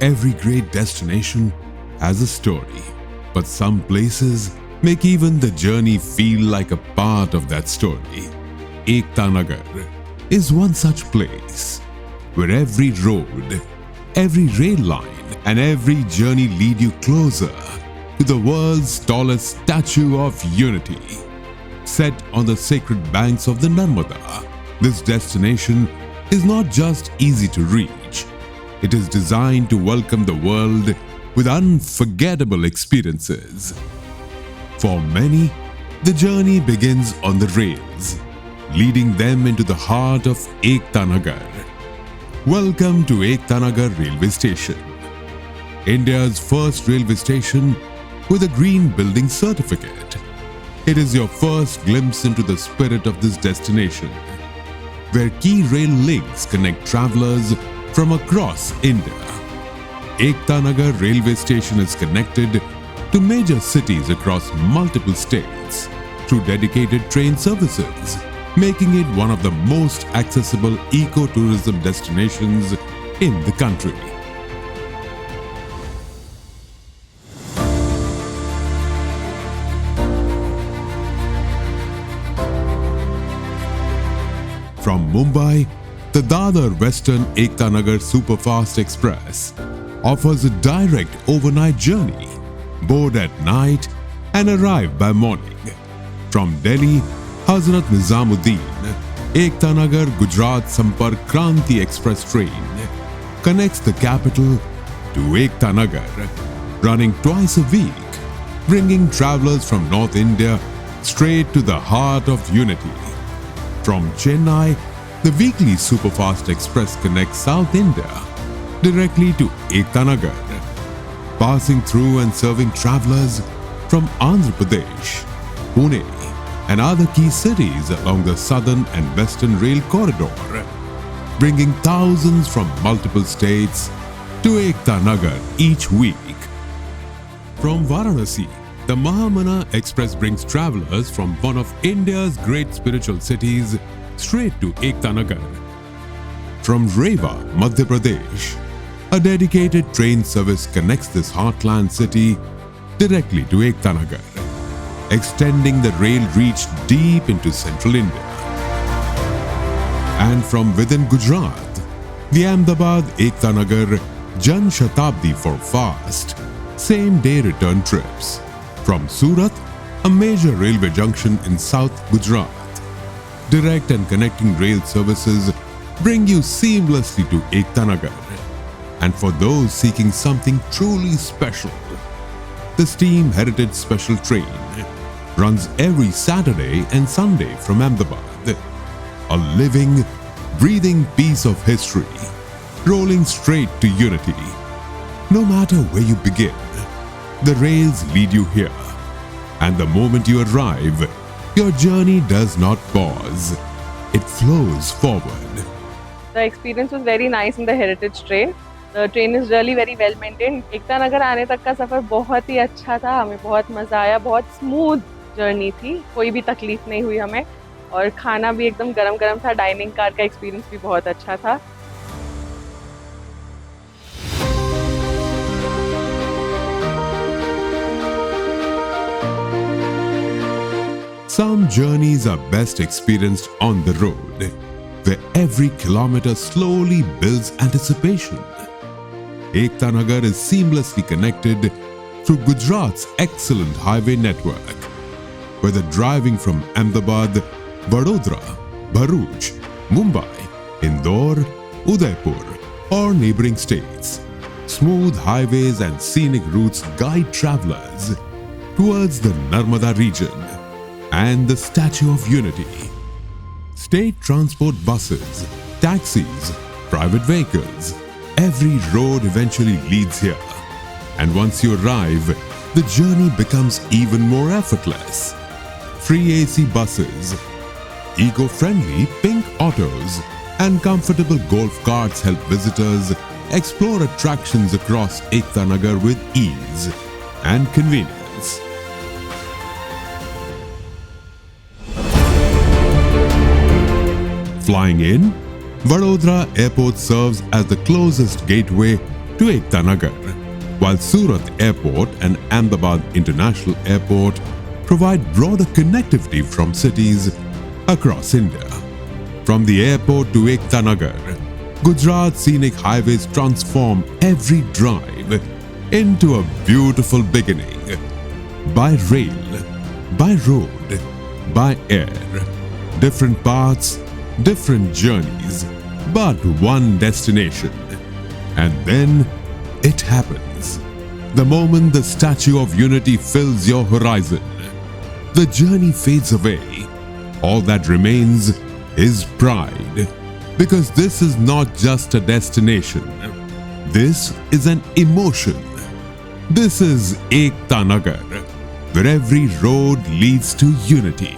Every great destination has a story, but some places make even the journey feel like a part of that story. Ekta Nagar is one such place where every road, every rail line, and every journey lead you closer to the world's tallest statue of unity. Set on the sacred banks of the Narmada, this destination is not just easy to reach. It is designed to welcome the world with unforgettable experiences. For many, the journey begins on the rails, leading them into the heart of Ekta Nagar. Welcome to Ekta Nagar Railway Station, India's first railway station with a green building certificate. It is your first glimpse into the spirit of this destination, where key rail links connect travelers from across India. Ekta Nagar Railway Station is connected to major cities across multiple states through dedicated train services, making it one of the most accessible eco-tourism destinations in the country. From Mumbai, the Dadar Western Ekta Nagar Superfast Express offers a direct overnight journey. Board at night and arrive by morning. From Delhi, Hazrat Nizamuddin, Ekta Nagar Gujarat Sampark Kranti Express train connects the capital to Ekta Nagar, running twice a week, bringing travelers from North India straight to the heart of unity. From Chennai, the weekly Superfast Express connects South India directly to Ekta Nagar, passing through and serving travelers from Andhra Pradesh, Pune, and other key cities along the southern and western rail corridor, bringing thousands from multiple states to Ekta Nagar each week. From Varanasi, the Mahamana Express brings travelers from one of India's great spiritual cities straight to Ekta Nagar. From Rewa, Madhya Pradesh, a dedicated train service connects this heartland city directly to Ekta Nagar, extending the rail reach deep into central India. And from within Gujarat, the Ahmedabad Ekta Nagar Jan Shatabdi for fast, same-day return trips. From Surat, a major railway junction in South Gujarat, direct and connecting rail services bring you seamlessly to Ekta Nagar. And for those seeking something truly special, the Steam Heritage Special Train runs every Saturday and Sunday from Ahmedabad. A living, breathing piece of history, rolling straight to unity. No matter where you begin, the rails lead you here. And the moment you arrive, your journey does not pause. It flows forward. The experience was very nice in the heritage train. The train is really very well maintained. Ekta Nagar आने तक का सफर बहुत ही अच्छा था. हमें बहुत मजा आया. बहुत स्मूथ जर्नी थी. कोई भी तकलीफ नहीं हुई हमें. और खाना भी एकदम गरम-गरम था. डाइनिंग कार का एक्सपीरियंस भी बहुत अच्छा था. Some journeys are best experienced on the road, where every kilometer slowly builds anticipation. Ekta Nagar is seamlessly connected through Gujarat's excellent highway network. Whether driving from Ahmedabad, Vadodara, Bharuch, Mumbai, Indore, Udaipur, or neighboring states, smooth highways and scenic routes guide travelers towards the Narmada region and the Statue of Unity. State transport buses, taxis, private vehicles, every road eventually leads here. And once you arrive, the journey becomes even more effortless. Free AC buses, eco-friendly pink autos, and comfortable golf carts help visitors explore attractions across Ekta Nagar with ease and convenience. Flying in, Vadodara Airport serves as the closest gateway to Ekta Nagar, while Surat Airport and Ahmedabad International Airport provide broader connectivity from cities across India. From the airport to Ekta Nagar, Gujarat Scenic Highways transform every drive into a beautiful beginning. By rail, by road, by air. Different paths, different journeys, but one destination. And then it happens. The moment the Statue of Unity fills your horizon, the journey fades away. All that remains is pride. Because this is not just a destination. This is an emotion. This is Ekta Nagar, where every road leads to unity.